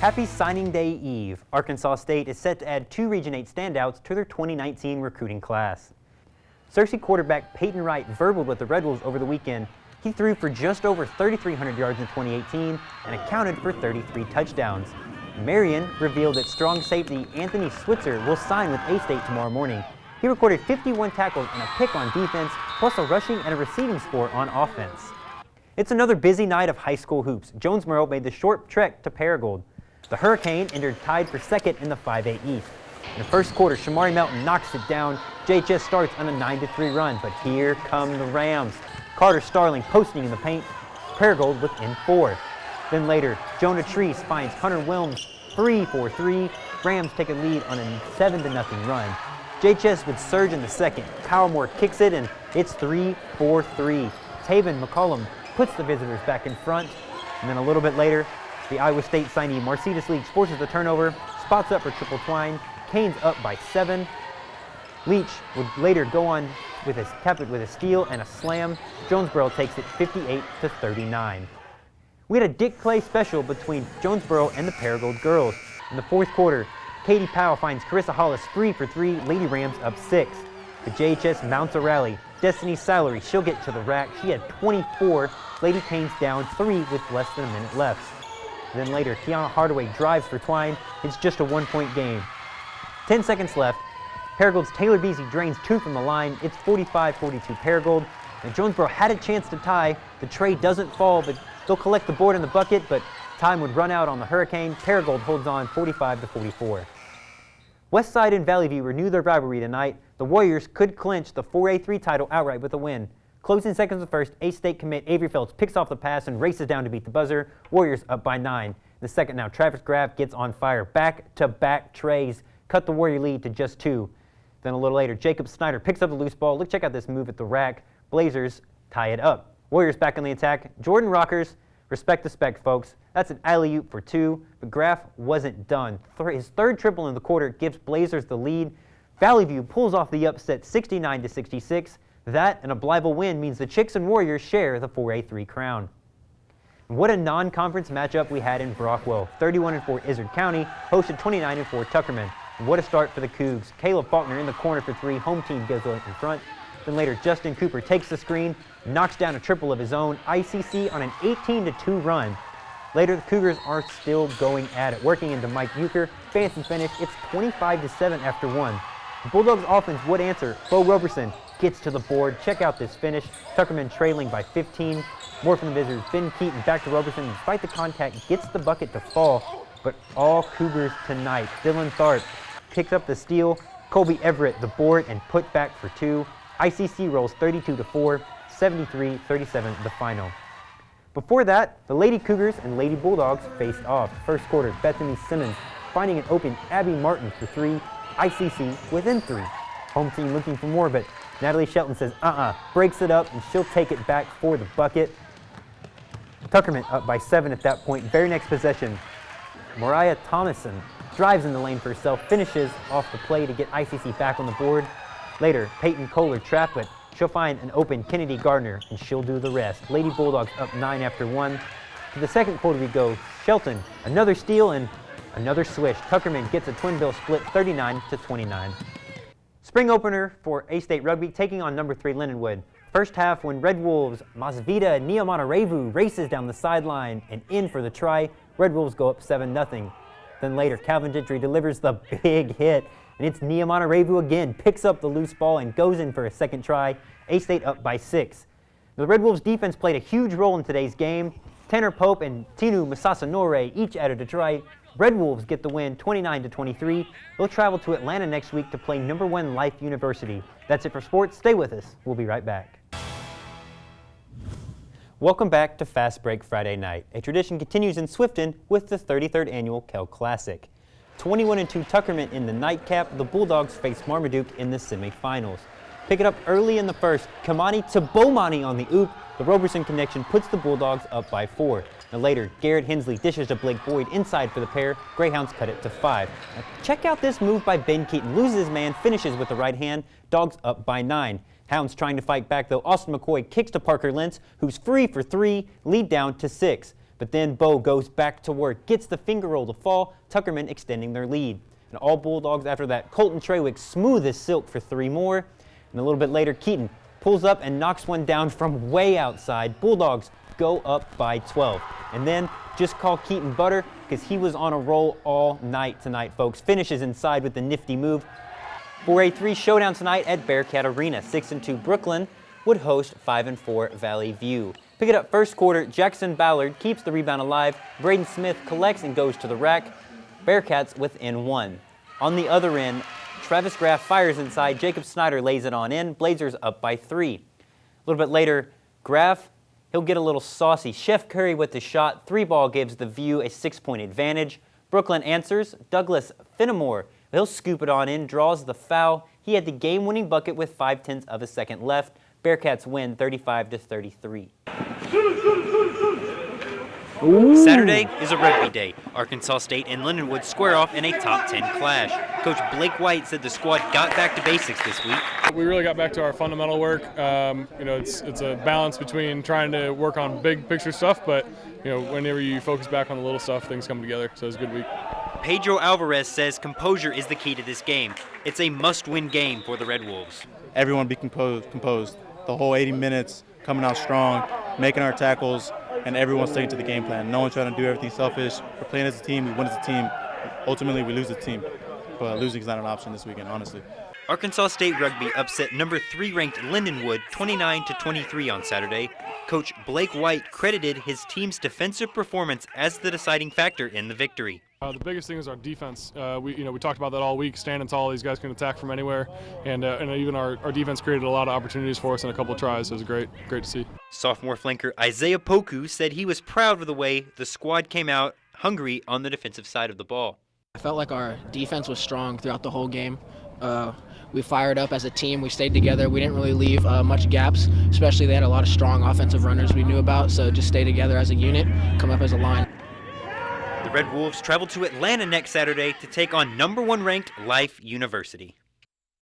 Happy Signing Day Eve. Arkansas State is set to add 2 Region 8 standouts to their 2019 recruiting class. Searcy quarterback Peyton Wright verbaled with the Red Wolves over the weekend. He threw for just over 3,300 yards in 2018 and accounted for 33 touchdowns. Marion revealed that strong safety Anthony Switzer will sign with A-State tomorrow morning. He recorded 51 tackles and a pick on defense, plus a rushing and a receiving score on offense. It's another busy night of high school hoops. Jonesboro made the short trek to Paragould. The Hurricane entered tied for second in the 5A East. In the first quarter, Shamari Melton knocks it down. JHS starts on a 9-3 run, but here come the Rams. Carter Starling posting in the paint. Paragould within 4. Then later, Jonah Treese finds Hunter Wilms 3 for 3. Rams take a lead on a 7-0 run. JHS would surge in the second. Powermore kicks it, and it's 3-4-3. Taven McCollum puts the visitors back in front. And then a little bit later, the Iowa State signee Marcetus Leach forces the turnover, spots up for triple twine. Canes up by 7. Leach would later go on with a steal and a slam. Jonesboro takes it 58-39. We had a Dick Clay special between Jonesboro and the Paragould girls. In the fourth quarter, Katie Powell finds Carissa Hollis 3 for 3, Lady Rams up 6. The JHS mounts a rally. Destiny Salary, she'll get to the rack. She had 24. Lady Canes down 3 with less than a minute left. Then later, Kiana Hardaway drives for twine. It's just a 1-point game. 10 seconds left. Paragould's Taylor Beasy drains 2 from the line. It's 45-42 Paragould. And Jonesboro had a chance to tie. The tray doesn't fall, but they'll collect the board in the bucket, but time would run out on the Hurricane. Paragould holds on 45-44. Westside and Valley View renew their rivalry tonight. The Warriors could clinch the 4A3 title outright with a win. Closing seconds of first, A-State commit Avery Phelps picks off the pass and races down to beat the buzzer. Warriors up by 9. The second now, Travis Graff gets on fire. Back-to-back trays cut the Warrior lead to just 2. Then a little later, Jacob Snyder picks up the loose ball. Check out this move at the rack. Blazers tie it up. Warriors back on the attack. Jordan Rockers, respect the spec, folks. That's an alley-oop for 2, but Graff wasn't done. His third triple in the quarter gives Blazers the lead. Valley View pulls off the upset 69-66. That and a Blytheville win means the Chicks and Warriors share the 4A3 crown. What a non-conference matchup we had in Brockwell. 31-4 Izard County hosted 29-4 Tuckerman. And what a start for the Cougs. Caleb Faulkner in the corner for 3. Home team goes in front. Then later, Justin Cooper takes the screen, knocks down a triple of his own. ICC on an 18-2 run. Later, the Cougars are still going at it, working into Mike Euchre. Fancy finish. It's 25-7 after 1. The Bulldogs offense would answer. Bo Roberson gets to the board. Check out this finish. Tuckerman trailing by 15. More from the visitors. Ben Keaton back to Roberson. Despite the contact, gets the bucket to fall. But all Cougars tonight. Dylan Tharp picks up the steal. Colby Everett the board and put back for 2. ICC rolls 32-4. 73-37 the final. Before that, the Lady Cougars and Lady Bulldogs faced off. First quarter, Bethany Simmons finding an open Abby Martin for 3. ICC within 3. Home team looking for more, but Natalie Shelton says breaks it up, and she'll take it back for the bucket. Tuckerman up by 7 at that point. Very next possession, Mariah Thomason drives in the lane for herself, finishes off the play to get ICC back on the board. Later, Peyton Kohler trapped, but she'll find an open Kennedy Gardner, and she'll do the rest. Lady Bulldogs up 9 after 1. To the second quarter we go. Shelton, another steal and another swish. Tuckerman gets a twin bill split 39-29. Spring opener for A-State Rugby taking on number 3 Lindenwood. First half when Red Wolves' Masvita Niamanarevu races down the sideline and in for the try, Red Wolves go up 7-0. Then later, Calvin Gentry delivers the big hit, and it's Niamanarevu again, picks up the loose ball and goes in for a second try. A-State up by 6. The Red Wolves defense played a huge role in today's game. Tanner Pope and Tinu Masasanore each added a try. Red Wolves get the win 29-23. They'll travel to Atlanta next week to play number 1 Life University. That's it for sports. Stay with us. We'll be right back. Welcome back to Fast Break Friday night. A tradition continues in Swifton with the 33rd annual Kell Classic. 21-2 Tuckerman in the nightcap. The Bulldogs face Marmaduke in the semifinals. Pick it up early in the first. Kamani to Bomani on the oop. The Roberson connection puts the Bulldogs up by 4. And later, Garrett Hensley dishes to Blake Boyd inside for the pair. Greyhounds cut it to 5. Now, check out this move by Ben Keaton. Loses his man, finishes with the right hand. Dogs up by 9. Hounds trying to fight back though. Austin McCoy kicks to Parker Lentz, who's free for 3. Lead down to 6. But then Bo goes back to work, gets the finger roll to fall, Tuckerman extending their lead. And all Bulldogs after that. Colton Trawick smooth as silk for 3 more. And a little bit later, Keaton pulls up and knocks one down from way outside. Bulldogs go up by 12. And then just call Keaton butter because he was on a roll all night tonight, folks. Finishes inside with the nifty move. For a 3 showdown tonight at Bearcat Arena. 6-2 Brooklyn would host 5-4 Valley View. Pick it up first quarter, Jackson Ballard keeps the rebound alive. Braden Smith collects and goes to the rack. Bearcats within 1. On the other end, Travis Graff fires inside. Jacob Snyder lays it on in. Blazers up by 3. A little bit later, Graff, he'll get a little saucy. Chef Curry with the shot. 3-ball gives the View a 6-point advantage. Brooklyn answers. Douglas Finnemore, he'll scoop it on in, draws the foul. He had the game-winning bucket with 0.5 of a second left. Bearcats win 35-33. Saturday is a rugby day. Arkansas State and Lindenwood square off in a top 10 clash. Coach Blake White said the squad got back to basics this week. We really got back to our fundamental work. It's a balance between trying to work on big picture stuff, but whenever you focus back on the little stuff, things come together. So it's a good week. Pedro Alvarez says composure is the key to this game. It's a must-win game for the Red Wolves. Everyone be composed. The whole 80 minutes, coming out strong, making our tackles, and everyone sticking to the game plan. No one trying to do everything selfish. We're playing as a team. We win as a team. Ultimately, we lose as a team. But losing is not an option this weekend, honestly. Arkansas State Rugby upset number 3 ranked Lindenwood 29-23 on Saturday. Coach Blake White credited his team's defensive performance as the deciding factor in the victory. The biggest thing is our defense. We talked about that all week, standing tall. These guys can attack from anywhere, and even our defense created a lot of opportunities for us in a couple of tries. It was great to see. Sophomore flanker Isaiah Poku said he was proud of the way the squad came out hungry on the defensive side of the ball. I felt like our defense was strong throughout the whole game. We fired up as a team. We stayed together. We didn't really leave much gaps, especially they had a lot of strong offensive runners we knew about, so just stay together as a unit, come up as a line. The Red Wolves travel to Atlanta next Saturday to take on number 1 ranked Life University.